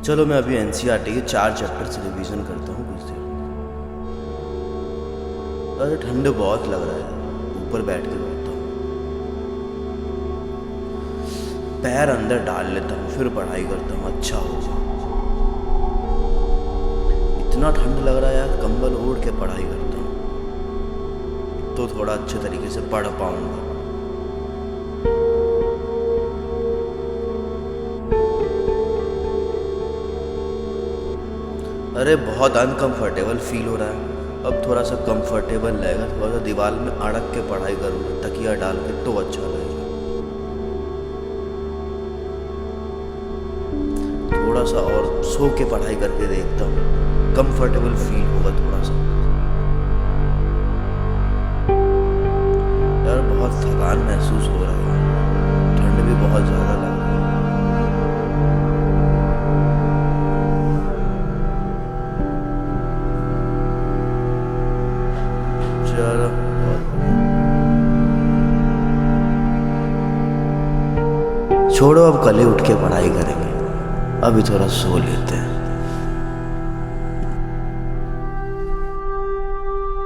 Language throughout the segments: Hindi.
चलो मैं अभी एनसीईआरटी के 4 चैप्टर से रिवीजन करता हूँ कुछ देर। अरे ठंड बहुत लग रहा है, ऊपर बैठ के बैठता हूँ, पैर अंदर डाल लेता हूँ, फिर पढ़ाई करता हूँ, अच्छा होगा। इतना ठंड लग रहा है यार, कंबल ओढ़ के पढ़ाई करता हूँ तो थोड़ा अच्छे तरीके से पढ़ पाऊंगा। अरे बहुत अनकंफर्टेबल फील हो रहा है, अब थोड़ा सा कंफर्टेबल लगेगा, थोड़ा सा दीवार में अड़क के पढ़ाई करूँगा, तकिया डाल के तो अच्छा लगेगा। थोड़ा सा और सो के पढ़ाई करके देखता हूँ, कंफर्टेबल फील होगा थोड़ा सा। यार बहुत थकान महसूस हो रहा है, ठंड भी बहुत ज़्यादा लग रही है। छोड़ो, अब कल ही उठ के पढ़ाई करेंगे, अभी थोड़ा सो लेते हैं।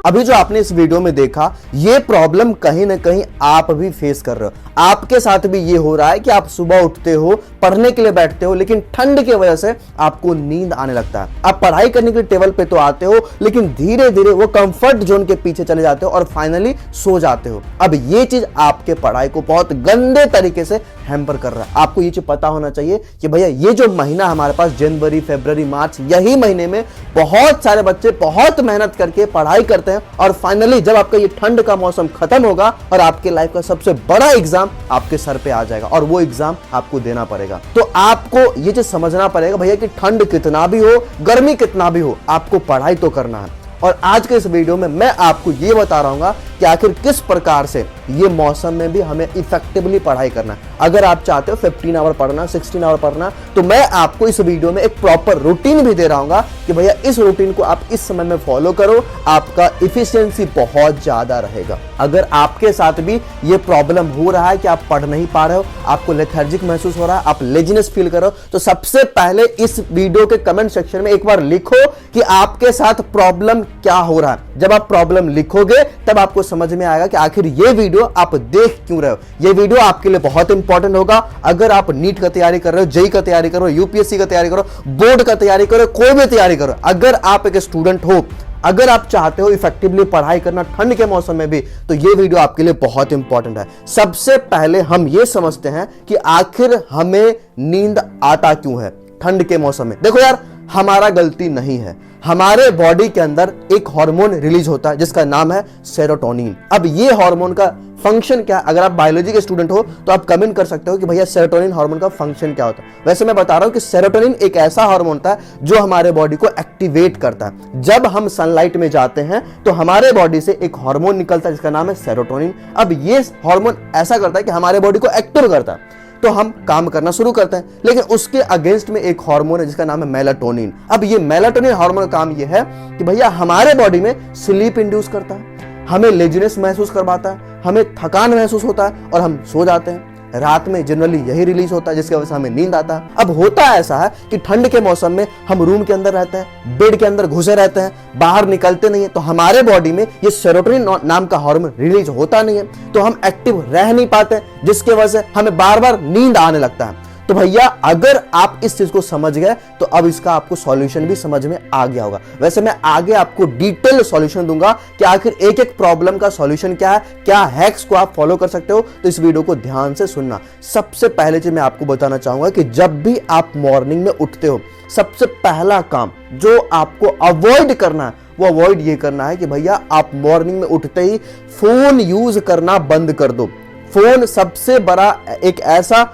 अभी जो आपने इस वीडियो में देखा, ये प्रॉब्लम कहीं ना कहीं आप भी फेस कर रहे हो। आपके साथ भी ये हो रहा है कि आप सुबह उठते हो, पढ़ने के लिए बैठते हो, लेकिन ठंड की वजह से आपको नींद आने लगता है। आप पढ़ाई करने के लिए टेबल पे तो आते हो, लेकिन धीरे धीरे वो कंफर्ट जोन के पीछे चले जाते हो और फाइनली सो जाते हो। अब ये चीज आपके पढ़ाई को बहुत गंदे तरीके से हैम्पर कर रहा है। आपको ये चीज पता होना चाहिए कि भैया ये जो महीना हमारे पास जनवरी, फरवरी, मार्च, यही महीने में बहुत सारे बच्चे बहुत मेहनत करके पढ़ाई करते हैं और फाइनली जब आपका ये ठंड का मौसम खत्म होगा और आपके लाइफ का सबसे बड़ा एग्जाम आपके सर पे आ जाएगा और वो एग्जाम आपको देना पड़ेगा। तो आपको ये चीज समझना पड़ेगा भैया कि ठंड कितना भी हो, गर्मी कितना भी हो, आपको पढ़ाई तो करना है। और आज के इस वीडियो में मैं आपको ये बता रहा हूँ कि आखिर किस प्रकार से ये मौसम में भी हमें इफेक्टिवली पढ़ाई करना है। अगर आप चाहते हो 15 आवर पढ़ना, 16 आवर पढ़ना, तो मैं आपको इस वीडियो में एक प्रॉपर रूटीन भी दे रहा हूँ कि भैया इस रूटीन को आप इस समय में फॉलो करो, आपका इफिशियंसी बहुत ज्यादा रहेगा। अगर आपके साथ भी ये प्रॉब्लम हो रहा है कि आप पढ़ नहीं पा रहे हो, आपको लेथार्जिक महसूस हो रहा है, आप लेजीनेस फील कर रहे हो, तो सबसे पहले इस वीडियो के कमेंट सेक्शन में एक बार लिखो कि आपके साथ प्रॉब्लम क्या हो रहा है। जब आप प्रॉब्लम लिखोगे तब आपको समझ में आएगा कि आखिर ये वीडियो आप देख क्यों रहे हो। ये वीडियो आपके लिए बहुत इंपॉर्टेंट होगा। अगर आप नीट का तैयारी कर रहे हो, जेईई का तैयारी करो, यूपीएससी का तैयारी करो, बोर्ड का तैयारी करो, कोई भी तैयारी करो, अगर आप एक स्टूडेंट हो, अगर आप चाहते हो इफेक्टिवली पढ़ाई करना ठंड के मौसम में भी, तो ये वीडियो आपके लिए बहुत इंपॉर्टेंट है। सबसे पहले हम ये समझते हैं कि आखिर हमें नींद आता क्यों है ठंड के मौसम में। देखो यार, हमारा गलती नहीं है। हमारे बॉडी के अंदर एक हार्मोन रिलीज होता है जिसका नाम है सेरोटोनिन। अब ये हार्मोन का फंक्शन क्या है, अगर आप बायोलॉजी के स्टूडेंट हो तो आप कमेंट कर सकते हो कि भैया सेरोटोनिन हार्मोन का फंक्शन क्या होता है। वैसे मैं बता रहा हूं कि सेरोटोनिन एक ऐसा हार्मोन होता है जो हमारे बॉडी को एक्टिवेट करता है। जब हम सनलाइट में जाते हैं तो हमारे बॉडी से एक हार्मोन निकलता है जिसका नाम है सेरोटोनिन। अब ये हार्मोन ऐसा करता है कि हमारे बॉडी को एक्टिव करता है, तो हम काम करना शुरू करते हैं। लेकिन उसके अगेंस्ट में एक हार्मोन है जिसका नाम है मेलाटोनिन। अब ये मेलाटोनिन हार्मोन का काम ये है कि भैया हमारे बॉडी में स्लीप इंड्यूस करता है, हमें लेजीनेस महसूस करवाता है, हमें थकान महसूस होता है और हम सो जाते हैं। रात में जनरली यही रिलीज होता है जिसकी वजह से हमें नींद आता है। अब होता ऐसा है कि ठंड के मौसम में हम रूम के अंदर रहते हैं, बेड के अंदर घुसे रहते हैं, बाहर निकलते नहीं है, तो हमारे बॉडी में ये सेरोटोनिन नाम का हार्मोन रिलीज होता नहीं है, तो हम एक्टिव रह नहीं पाते, जिसकी वजह से हमें बार बार नींद आने लगता है। तो भैया अगर आप इस चीज को समझ गए तो अब इसका आपको सॉल्यूशन भी समझ में आ गया होगा। वैसे मैं आगे आपको डिटेल सॉल्यूशन दूंगा कि आखिर एक एक प्रॉब्लम का सॉल्यूशन क्या है, क्या हैक्स को आप फॉलो कर सकते हो, तो इस वीडियो को ध्यान से सुनना। सबसे पहले चीज मैं आपको बताना चाहूंगा कि जब भी आप मॉर्निंग में उठते हो, सबसे पहला काम जो आपको अवॉइड करना है वो अवॉइड ये करना है कि भैया आप मॉर्निंग में उठते ही फोन यूज करना बंद कर दो। फोन सबसे बड़ा एक ऐसा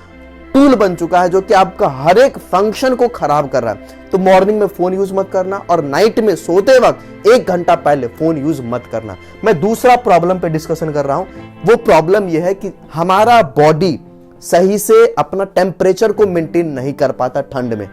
टूल बन चुका है जो कि आपका हर एक फंक्शन को खराब कर रहा है। तो मॉर्निंग में फोन यूज मत करना और नाइट में सोते वक्त 1 घंटा पहले फोन यूज मत करना। मैं दूसरा प्रॉब्लम पे डिस्कशन कर रहा हूं। वो प्रॉब्लम यह है कि हमारा बॉडी सही से अपना टेम्परेचर को मेंटेन नहीं कर पाता ठंड में।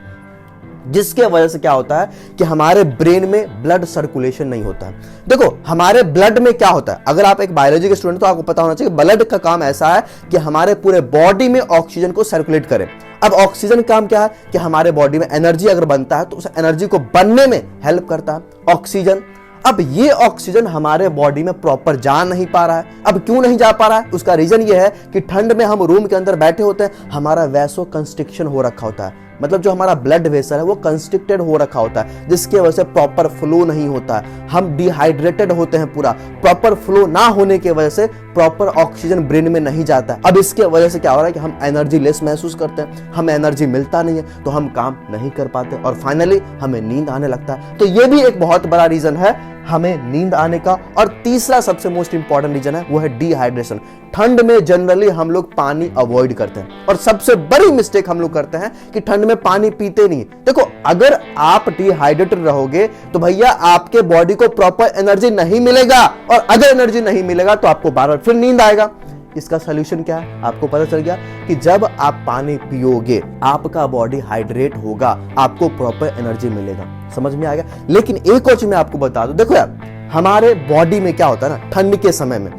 जिसके वजह से क्या होता है कि हमारे ब्रेन में ब्लड सर्कुलेशन नहीं होता है। देखो हमारे ब्लड में क्या होता है, अगर आप एक बायोलॉजी के स्टूडेंट तो आपको पता होना चाहिए ब्लड का काम ऐसा है कि हमारे पूरे बॉडी में ऑक्सीजन को सर्कुलेट करे। अब ऑक्सीजन काम क्या है कि हमारे बॉडी में एनर्जी अगर बनता है तो उस एनर्जी को बनने में हेल्प करता है ऑक्सीजन। अब ये ऑक्सीजन हमारे बॉडी में प्रॉपर जा नहीं पा रहा है। अब क्यों नहीं जा पा रहा है, उसका रीजन ये है कि ठंड में हम रूम के अंदर बैठे होते हैं, हमारा वैसो कंस्ट्रिक्शन हो रखा होता है, मतलब जो हमारा ब्लड वेसल है वो कंस्ट्रिक्टेड हो रखा होता है, जिसकी वजह से प्रॉपर फ्लो नहीं होता है। हम डिहाइड्रेटेड होते हैं, पूरा प्रॉपर फ्लो ना होने की वजह से प्रॉपर ऑक्सीजन ब्रेन में नहीं जाता है। अब इसके वजह से क्या हो रहा है कि हम एनर्जी लेस महसूस करते हैं, हमें एनर्जी मिलता नहीं है तो हम काम नहीं कर पाते और फाइनली हमें नींद आने लगता है। तो ये भी एक बहुत बड़ा रीजन है हमें नींद आने का। और तीसरा सबसे मोस्ट इंपॉर्टेंट रीजन है वो है डिहाइड्रेशन। ठंड में जनरली हम लोग पानी अवॉइड करते हैं और सबसे बड़ी मिस्टेक हम लोग करते हैं कि ठंड में पानी पीते नहीं। देखो अगर आप डिहाइड्रेटेड रहोगे तो भैया आपके बॉडी को प्रॉपर एनर्जी नहीं मिलेगा और अगर एनर्जी नहीं मिलेगा तो आपको बार बार फिर नींद आएगा। इसका सॉल्यूशन क्या है, आपको पता चल गया कि जब आप पानी पियोगे आपका बॉडी हाइड्रेट होगा, आपको प्रॉपर एनर्जी मिलेगा। समझ में आ गया। लेकिन एक और चीज मैं आपको बता दूं, देखो यार हमारे बॉडी में क्या होता है ना, ठंड के समय में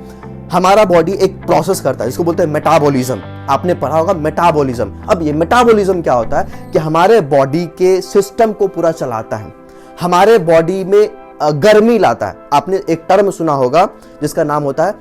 हमारा बॉडी एक प्रोसेस करता है जिसको बोलते हैं मेटाबॉलिज्म। आपने पढ़ा होगा मेटाबॉलिज्म। अब ये मेटाबॉलिज्म क्या होता है कि हमारे बॉडी के सिस्टम को पूरा चलाता है, हमारे बॉडी में गर्मी लाता है। आपने एक टर्म सुना होगा जिसका नाम होता है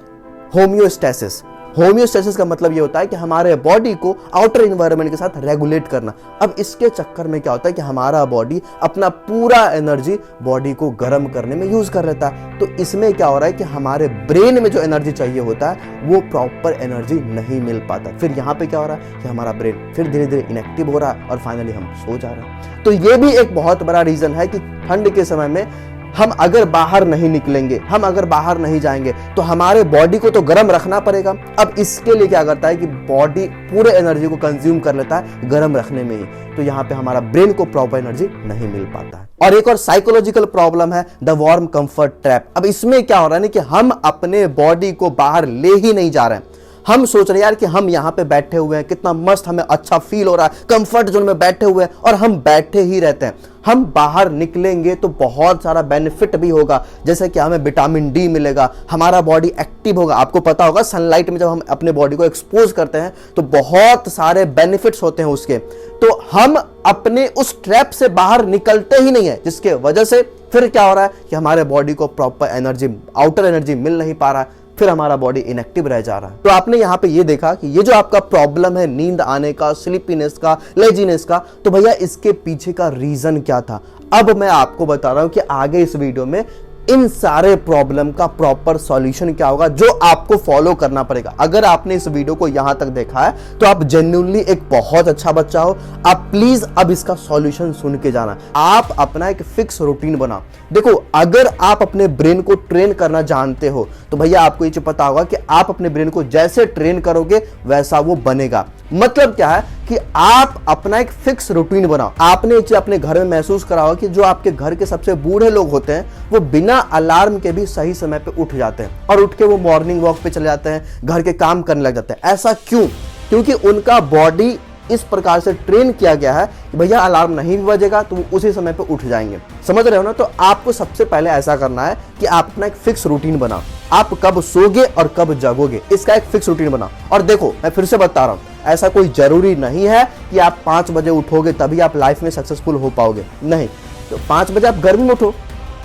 होम्योस्टेसिस। होम्योस्टेसिस का मतलब ये होता है कि हमारे बॉडी को आउटर इन्वायरमेंट के साथ रेगुलेट करना। अब इसके चक्कर में क्या होता है कि हमारा बॉडी अपना पूरा एनर्जी बॉडी को गर्म करने में यूज कर लेता है। तो इसमें क्या हो रहा है कि हमारे ब्रेन में जो एनर्जी चाहिए होता है वो प्रॉपर एनर्जी नहीं मिल पाता। फिर यहाँ पे क्या हो रहा है कि हमारा ब्रेन फिर धीरे धीरे इनएक्टिव हो रहा है और फाइनली हम सो जा रहे हैं। तो ये भी एक बहुत बड़ा रीजन है कि ठंड के समय में हम अगर बाहर नहीं निकलेंगे, हम अगर बाहर नहीं जाएंगे तो हमारे बॉडी को तो गर्म रखना पड़ेगा। अब इसके लिए क्या करता है कि बॉडी पूरे एनर्जी को कंज्यूम कर लेता है गर्म रखने में ही, तो यहाँ पे हमारा ब्रेन को प्रॉपर एनर्जी नहीं मिल पाता है। और एक और साइकोलॉजिकल प्रॉब्लम है द वार्म कंफर्ट ट्रैप। अब इसमें क्या हो रहा है ना कि हम अपने बॉडी को बाहर ले ही नहीं जा रहे हैं। हम सोच रहे हैं यार कि हम यहाँ पे बैठे हुए हैं, कितना मस्त हमें अच्छा फील हो रहा है, कंफर्ट जोन में बैठे हुए हैं और हम बैठे ही रहते हैं। हम बाहर निकलेंगे तो बहुत सारा बेनिफिट भी होगा, जैसे कि हमें विटामिन डी मिलेगा, हमारा बॉडी एक्टिव होगा। आपको पता होगा सनलाइट में जब हम अपने बॉडी को एक्सपोज करते हैं तो बहुत सारे बेनिफिट्स होते हैं उसके। तो हम अपने उस ट्रैप से बाहर निकलते ही नहीं है, जिसके वजह से फिर क्या हो रहा है कि हमारे बॉडी को प्रॉपर एनर्जी, आउटर एनर्जी मिल नहीं पा रहा है, फिर हमारा बॉडी इनएक्टिव रह जा रहा है। तो आपने यहाँ पे ये देखा कि ये जो आपका प्रॉब्लम है नींद आने का, स्लीपीनेस का, लेजीनेस का, तो भैया इसके पीछे का रीजन क्या था। अब मैं आपको बता रहा हूं कि आगे इस वीडियो में इन सारे प्रॉब्लम का प्रॉपर सॉल्यूशन क्या होगा जो आपको फॉलो करना पड़ेगा। अगर आपने इस वीडियो को यहां तक देखा है तो आप जेन्युइनली एक बहुत अच्छा बच्चा हो। आप प्लीज अब इसका सॉल्यूशन सुन के जाना। आप अपना एक फिक्स रूटीन बनाओ। देखो अगर आप अपने ब्रेन को ट्रेन करना जानते हो तो भैया आपको ये पता होगा कि आप अपने ब्रेन को जैसे ट्रेन करोगे वैसा वो बनेगा। मतलब क्या है कि आप अपना एक फिक्स रूटीन बनाओ। आपने ये चीज अपने घर में महसूस करा होगा कि जो आपके घर के सबसे बूढ़े लोग होते हैं वो बिना अलार्म के भी सही समय पे उठ जाते हैं और उठ के वो मॉर्निंग वॉक पे चले जाते हैं, घर के काम करने लग जाते हैं। ऐसा क्यों? क्योंकि उनका बॉडी इस प्रकार से ट्रेन किया गया है कि भैया अलार्म नहीं भी बजेगा तो वो उसी समय पे उठ जाएंगे। समझ रहे हो ना? तो आपको सबसे पहले ऐसा करना है कि आप अपना एक फिक्स रूटीन बनाओ। आप कब सोगे और कब जागोगे इसका एक फिक्स रूटीन बनाओ। और देखो मैं फिर से बता रहा हूं, ऐसा कोई जरूरी नहीं है कि आप 5 बजे उठोगे तभी आप लाइफ में सक्सेसफुल हो पाओगे। नहीं, तो 5 बजे आप गर्मी में उठो,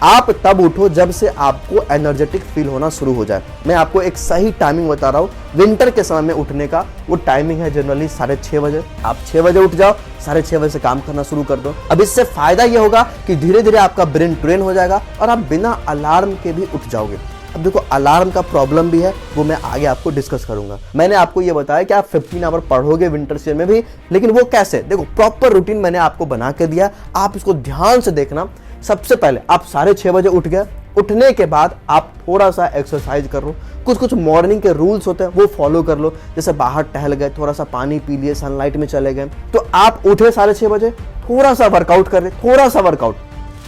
आप तब उठो जब से आपको एनर्जेटिक फील होना शुरू हो जाए। मैं आपको एक सही टाइमिंग बता रहा हूँ विंटर के समय में उठने का। वो टाइमिंग है जनरली 6:30 बजे। आप 6 बजे उठ जाओ, 6:30 बजे से काम करना शुरू कर दो। अब इससे फायदा ये होगा कि धीरे धीरे आपका ब्रेन ट्रेन हो जाएगा और आप बिना अलार्म के भी उठ जाओगे। अब देखो अलार्म का प्रॉब्लम भी है, वो मैं आगे आपको डिस्कस करूंगा। मैंने आपको ये बताया कि आप 15 आवर पढ़ोगे विंटर सीजन में भी, लेकिन वो कैसे? देखो प्रॉपर रूटीन मैंने आपको बना के दिया, आप इसको ध्यान से देखना। सबसे पहले आप 6:30 बजे उठ गए। उठने के बाद आप थोड़ा सा एक्सरसाइज कर लो। कुछ मॉर्निंग के रूल्स होते हैं वो फॉलो कर लो, जैसे बाहर टहल गए, थोड़ा सा पानी पी लिए, सनलाइट में चले गए। तो आप उठे 6:30 बजे, थोड़ा सा वर्कआउट कर ले, थोड़ा सा वर्कआउट।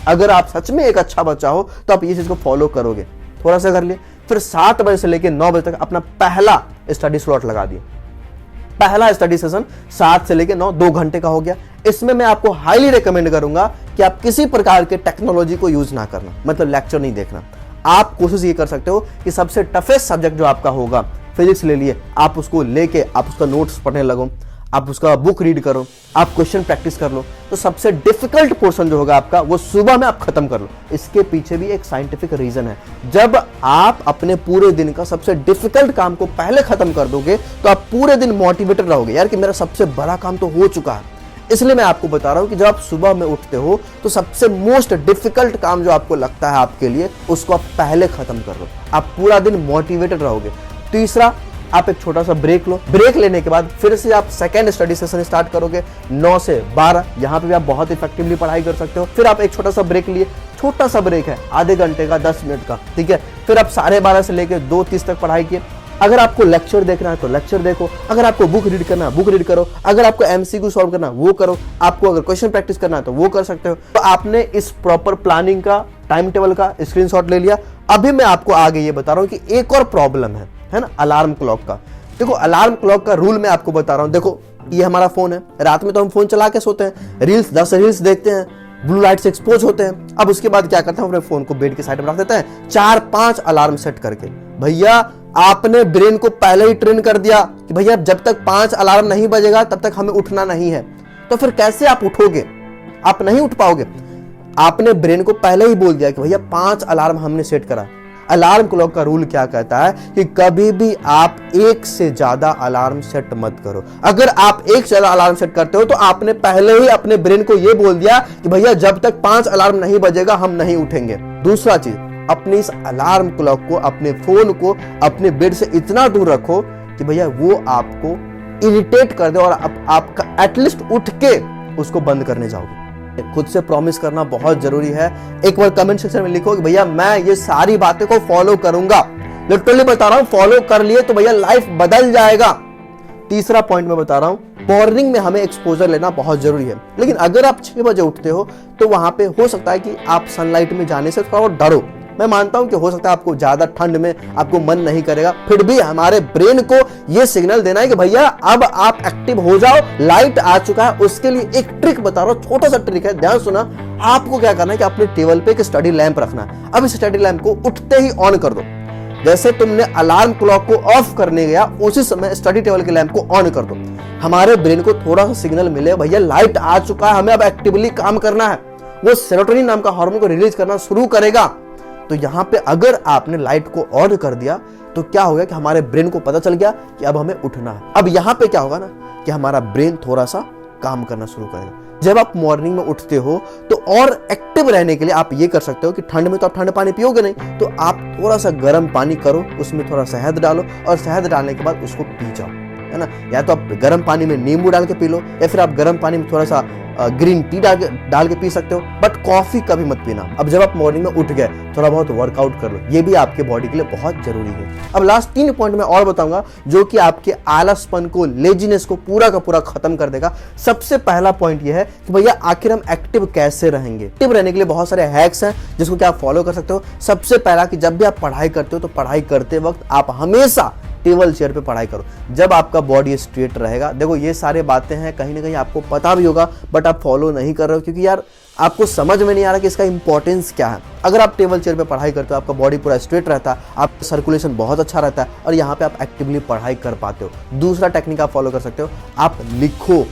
अगर आप सच में एक अच्छा बच्चा हो तो आप ये चीज को फॉलो करोगे, थोड़ा सा कर लिए। फिर 7 बजे से लेकर 9 बजे तक अपना पहला स्टडी स्लॉट लगा दिए। पहला स्टडी सेशन 7 से लेकर 9 2 घंटे का हो गया। इसमें मैं आपको हाईली रिकमेंड करूंगा कि आप किसी प्रकार के टेक्नोलॉजी को यूज ना करना, मतलब लेक्चर नहीं देखना। आप कोशिश ये कर सकते हो कि सबसे टफेस्ट सब्जेक्ट जो आपका होगा, फिजिक्स ले लिए, आप उसको लेके आप उसका नोट्स पढ़ने लगो, आप उसका बुक रीड करो, आप क्वेश्चन प्रैक्टिस कर लो। तो सबसे डिफिकल्ट पोर्शन जो होगा आपका वो सुबह में आप खत्म कर लो। इसके पीछे भी एक साइंटिफिक रीजन है। जब आप अपने पूरे दिन का सबसे डिफिकल्ट काम को पहले खत्म कर दोगे तो आप पूरे दिन मोटिवेटेड रहोगे, यार कि मेरा सबसे बड़ा काम तो हो चुका है। इसलिए मैं आपको बता रहा हूं कि जब आप सुबह में उठते हो तो सबसे मोस्ट डिफिकल्ट काम जो आपको लगता है आपके लिए, उसको आप पहले खत्म कर लो, आप पूरा दिन मोटिवेटेड रहोगे। तीसरा, आप एक छोटा सा ब्रेक लो। ब्रेक लेने के बाद फिर से आप सेकेंड स्टडी सेशन स्टार्ट करोगे 9 से 12। यहाँ पे भी आप बहुत इफेक्टिवली पढ़ाई कर सकते हो। फिर आप एक छोटा सा ब्रेक लिए, छोटा सा ब्रेक है, आधे घंटे का, 10 मिनट का, ठीक है। फिर आप 12:30 से लेकर 2:30 तक पढ़ाई किए। अगर आपको लेक्चर देखना है तो लेक्चर देखो, अगर आपको बुक रीड करना है बुक रीड करो, अगर आपको एमसीक्यू सॉल्व करना है वो करो, आपको अगर क्वेश्चन प्रैक्टिस करना है तो वो कर सकते हो। तो आपने इस प्रॉपर प्लानिंग का, टाइम टेबल का स्क्रीनशॉट ले लिया। अभी मैं आपको आगे ये बता रहा हूँ कि एक और प्रॉब्लम है ना, अलार्म क्लॉक का। देखो, अलार्म क्लॉक का रूल मैं आपको बता रहा हूँ। देखो, ये हमारा फोन है, रात में तो हम फोन चला के सोते हैं, रील्स 10 रील्स देखते हैं, ब्लू लाइट से एक्सपोज होते हैं। अब उसके बाद क्या करते हैं, अपने फोन को बेड के साइड में रख देते हैं 4-5 अलार्म सेट करके। भैया, आपने ब्रेन को पहले ही ट्रेन कर दिया कि भैया जब तक 5 अलार्म नहीं बजेगा तब तक हमें उठना नहीं है। तो फिर कैसे आप उठोगे? आप नहीं उठ पाओगे। आपने ब्रेन को पहले ही बोल दिया कि भैया 5 अलार्म हमने सेट करा। अलार्म क्लॉक का रूल क्या कहता है कि कभी भी आप 1 से ज्यादा अलार्म सेट मत करो। अगर आप 1 से ज्यादा अलार्म सेट करते हो तो आपने पहले ही अपने ब्रेन को यह बोल दिया कि भैया जब तक 5 अलार्म नहीं बजेगा हम नहीं उठेंगे। दूसरा चीज, अपनी इस अलार्म क्लॉक को, अपने फोन को अपने बेड से इतना दूर रखो कि भैया वो आपको इरिटेट कर दे और आपका एटलीस्ट उठ के उसको बंद करने जाओगे। खुद से प्रॉमिस करना बहुत जरूरी है। एक बार कमेंट सेक्शन में लिखो कि भैया मैं ये सारी बातें को फॉलो करूंगा। लिटरली बता रहा हूं, फॉलो कर लिए तो भैया लाइफ बदल जाएगा। तीसरा पॉइंट मैं बता रहा हूं, मॉर्निंग में हमें एक्सपोजर लेना बहुत जरूरी है। लेकिन अगर आप 6 बजे उठते हो तो वहां पे हो सकता है कि आप सनलाइट में जाने से थोड़ा डरो। मैं मानता हूं कि हो सकता है आपको ज्यादा ठंड में आपको मन नहीं करेगा, फिर भी हमारे ब्रेन को यह सिग्नल देना है कि भैया अब आप एक्टिव हो जाओ, लाइट आ चुका है। उसके लिए एक ट्रिक बता रहा हूं, छोटा सा ट्रिक है, ध्यान सुना। आपको क्या करना है कि अपने टेबल पे एक स्टडी लैंप रखना है। अब इस स्टडी लैंप को उठते ही ऑन कर दो। जैसे तुमने अलार्म क्लॉक को ऑफ करने गया, उसी समय स्टडी टेबल के लैंप को ऑन कर दो। हमारे ब्रेन को थोड़ा सा सिग्नल मिले, भैया लाइट आ चुका है, हमें अब एक्टिवली काम करना है। वो सेरोटोनिन नाम का हार्मोन को रिलीज करना शुरू करेगा। तो यहां पे अगर आपने लाइट को ऑन कर दिया तो क्या होगा कि हमारे ब्रेन को पता चल गया कि अब हमें उठना है। अब यहां पे क्या होगा ना कि हमारा ब्रेन थोड़ा सा काम करना शुरू करेगा। जब आप मॉर्निंग में उठते हो तो और एक्टिव रहने के लिए आप ये कर सकते हो कि ठंड में तो आप ठंडा पानी पियोगे नहीं, तो आप थोड़ा सा गर्म पानी करो, उसमें थोड़ा शहद डालो और शहद डालने के बाद उसको पी जाओ, है ना। या तो आप गर्म पानी में नींबू डाल के पी लो, या फिर आप गर्म पानी में थोड़ा सा ग्रीन टी डाल के पी सकते हो, बट कॉफी कभी मत पीना। अब जब आप मॉर्निंग में उठ गए, थोड़ा बहुत वर्कआउट कर लो, ये भी आपके बॉडी के लिए बहुत जरूरी है। अब लास्ट 3 पॉइंट मैं और बताऊंगा जो कि आपके आलसपन को, लेजीनेस को पूरा का पूरा खत्म कर देगा। सबसे पहला पॉइंट ये है कि भैया आखिर हम एक्टिव कैसे रहेंगे। एक्टिव रहने के लिए बहुत सारे हैक्स हैं जिसको कि आप फॉलो कर सकते हो। सबसे पहला कि जब भी आप पढ़ाई करते हो तो पढ़ाई करते वक्त आप हमेशा टेबल चेयर पे पढ़ाई करो, जब आपका बॉडी स्ट्रेट रहेगा। देखो, ये सारे बातें हैं, कहीं ना कहीं आपको पता भी होगा बट आप फॉलो नहीं कर रहे हो क्योंकि यार आपको समझ में नहीं आ रहा कि इसका इंपॉर्टेंस क्या है। अगर आप टेबल चेयर पे पढ़ाई करते हो, आपका बॉडी पूरा स्ट्रेट रहता है, आपका सर्कुलेशन बहुत अच्छा रहता है और यहाँ पे आप एक्टिवली पढ़ाई कर पाते हो। दूसरा टेक्निक आप फॉलो कर सकते हो, आप लिखो।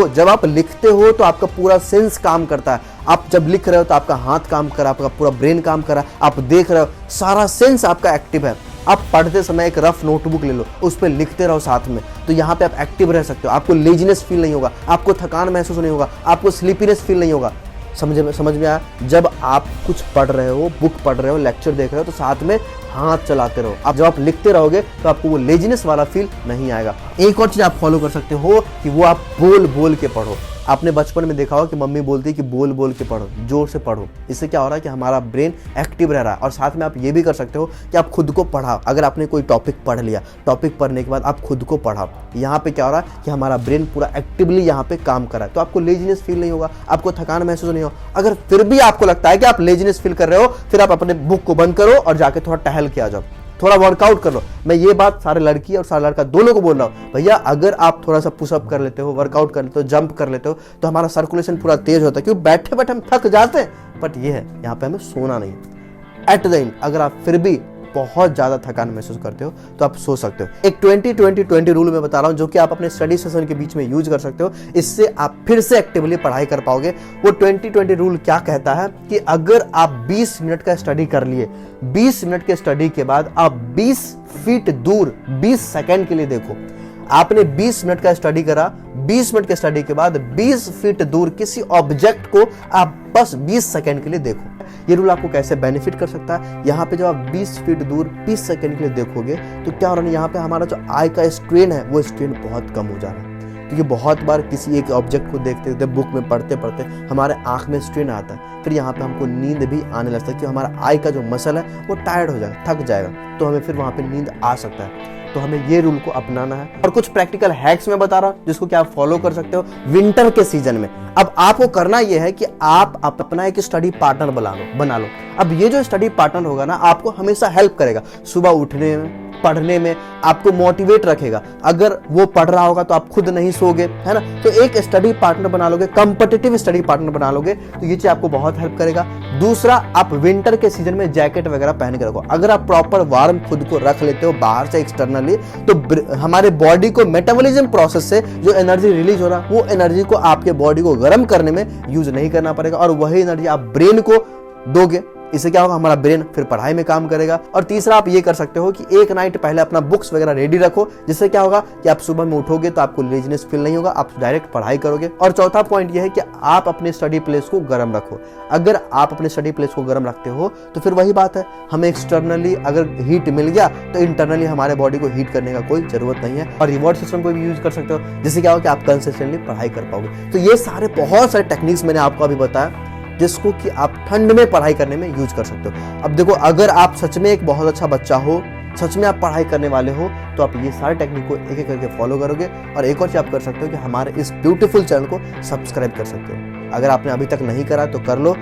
जब आप लिखते हो तो आपका पूरा सेंस काम करता है। आप जब लिख रहे हो तो आपका हाथ काम कर रहा है, आपका पूरा ब्रेन काम कर रहा है, आप देख रहे हो, सारा सेंस आपका एक्टिव है। आप पढ़ते समय एक रफ नोटबुक ले लो, उस पर लिखते रहो साथ में, तो यहाँ पे आप एक्टिव रह सकते हो। आपको लेजीनेस फील नहीं होगा, आपको थकान महसूस नहीं होगा, आपको स्लीपीनेस फील नहीं होगा। समझ में आया? जब आप कुछ पढ़ रहे हो, बुक पढ़ रहे हो, लेक्चर देख रहे हो, तो साथ में हाथ चलाते रहो। अब जब आप लिखते रहोगे तो आपको वो लेजीनेस वाला फील नहीं आएगा। एक और चीज आप फॉलो कर सकते हो कि वो आप बोल के पढ़ो। आपने बचपन में देखा हो कि मम्मी बोलती है कि बोल के पढ़ो, जोर से पढ़ो। इससे क्या हो रहा है कि हमारा ब्रेन एक्टिव रह रहा है। और साथ में आप ये भी कर सकते हो कि आप खुद को पढ़ाओ। अगर आपने कोई टॉपिक पढ़ लिया, टॉपिक पढ़ने के बाद आप खुद को पढ़ाओ। यहाँ पे क्या हो रहा है कि हमारा ब्रेन पूरा एक्टिवली यहाँ पे काम कर रहा है, तो आपको लेजीनेस फील नहीं होगा, आपको थकान महसूस नहीं होगा। अगर फिर भी आपको लगता है कि आप लेजीनेस फील कर रहे हो, फिर आप अपने बुक को बंद करो और जाके थोड़ा टहल के आ जाओ। थोड़ा वर्कआउट कर लो। मैं ये बात सारे लड़की और सारे लड़का दोनों को बोल रहा हूँ, भैया अगर आप थोड़ा सा पुशअप कर लेते हो, वर्कआउट कर लेते हो, जंप कर लेते हो, तो हमारा सर्कुलेशन पूरा तेज होता है, क्योंकि बैठे बैठे हम थक जाते हैं। बट ये है, यहाँ पे हमें सोना नहीं। एट द एंड अगर आप फिर भी बहुत ज्यादा थकान महसूस करते हो तो आप सो सकते हो। एक 20-20-20 रूल में बता रहा हूं, जो कि आप अपने स्टडी सेशन के बीच में यूज कर सकते हो। इससे आप फिर से एक्टिवली पढ़ाई कर पाओगे। वो 20-20 रूल क्या कहता है कि अगर आप 20 मिनट का स्टडी कर लिए, 20 मिनट के स्टडी के बाद आप 20 फीट दूर 20 सेकेंड के लिए देखो। आपने 20 मिनट का स्टडी करा, 20 मिनट के स्टडी के बाद 20 फीट दूर किसी ऑब्जेक्ट को आप बस 20 सेकेंड के लिए देखो। ये रूल आपको कैसे बेनिफिट कर सकता है, यहाँ पे जब आप 20 फीट दूर 20 सेकेंड के लिए देखोगे तो क्या हो रहा है, यहाँ पे हमारा जो आई का स्ट्रेन है वो स्ट्रेन बहुत कम हो जा रहा है। क्योंकि बहुत बार किसी एक ऑब्जेक्ट को देखते देखते बुक में पढ़ते पढ़ते हमारे आंख में स्ट्रेन आता है, फिर यहाँ पे हमको नींद भी आने लगता है, क्योंकि हमारा आई का जो मसल है वो टायर्ड हो जाएगा, थक जाएगा, तो हमें फिर वहाँ पे नींद आ सकता है। तो हमें ये रूल को अपनाना है। और कुछ प्रैक्टिकल हैक्स मैं बता रहा हूं जिसको कि आप फॉलो कर सकते हो विंटर के सीजन में। अब आपको करना यह है कि आप अपना एक स्टडी पार्टनर बना लो। अब ये जो स्टडी पार्टनर होगा ना, आपको हमेशा हेल्प करेगा, सुबह उठने में, पढ़ने में आपको मोटिवेट रखेगा। अगर वो पढ़ रहा होगा तो आप खुद नहीं सोगे, है ना। तो एक स्टडी पार्टनर बना लोगे, कंपिटिटिव स्टडी पार्टनर बना लोगे, तो ये चीज आपको बहुत हेल्प करेगा। दूसरा, आप विंटर के सीजन में जैकेट वगैरह पहन के रखो। अगर आप प्रॉपर वार्म खुद को रख लेते हो बाहर से एक्सटर्नली, तो हमारे बॉडी को मेटाबॉलिज्म प्रोसेस से जो एनर्जी रिलीज हो रहा है, वो एनर्जी को आपके बॉडी को गर्म करने में यूज नहीं करना पड़ेगा, और वही एनर्जी आप ब्रेन को दोगे। इससे क्या होगा, हमारा ब्रेन फिर पढ़ाई में काम करेगा। और तीसरा, आप ये कर सकते हो कि एक नाइट पहले अपना बुक्स वगैरह रेडी रखो, जिससे क्या होगा कि आप सुबह में उठोगे तो आपको लेजीनेस फील नहीं होगा, आप डायरेक्ट पढ़ाई करोगे। और चौथा पॉइंट ये है कि आप अपने स्टडी प्लेस को गर्म रखो। अगर आप अपने स्टडी प्लेस को गर्म रखते हो तो फिर वही बात है, हमें एक्सटर्नली अगर हीट मिल गया तो इंटरनली हमारे बॉडी को हीट करने का कोई जरूरत नहीं है। और रिवॉर्ड सिस्टम को भी यूज कर सकते हो, जिससे क्या होगा कि आप कंसिस्टेंटली पढ़ाई कर पाओगे। तो ये सारे बहुत सारे टेक्निक्स मैंने आपको अभी बताया, जिसको कि आप ठंड में पढ़ाई करने में यूज कर सकते हो। अब देखो, अगर आप सच में एक बहुत अच्छा बच्चा हो, सच में आप पढ़ाई करने वाले हो, तो आप ये सारे टेक्निक को एक एक करके फॉलो करोगे। और एक और चीज आप कर सकते हो कि हमारे इस ब्यूटीफुल चैनल को सब्सक्राइब कर सकते हो। अगर आपने अभी तक नहीं करा तो कर लो।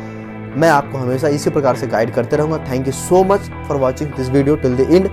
मैं आपको हमेशा इसी प्रकार से गाइड करते रहूंगा। Thank you so much for watching this video till the end.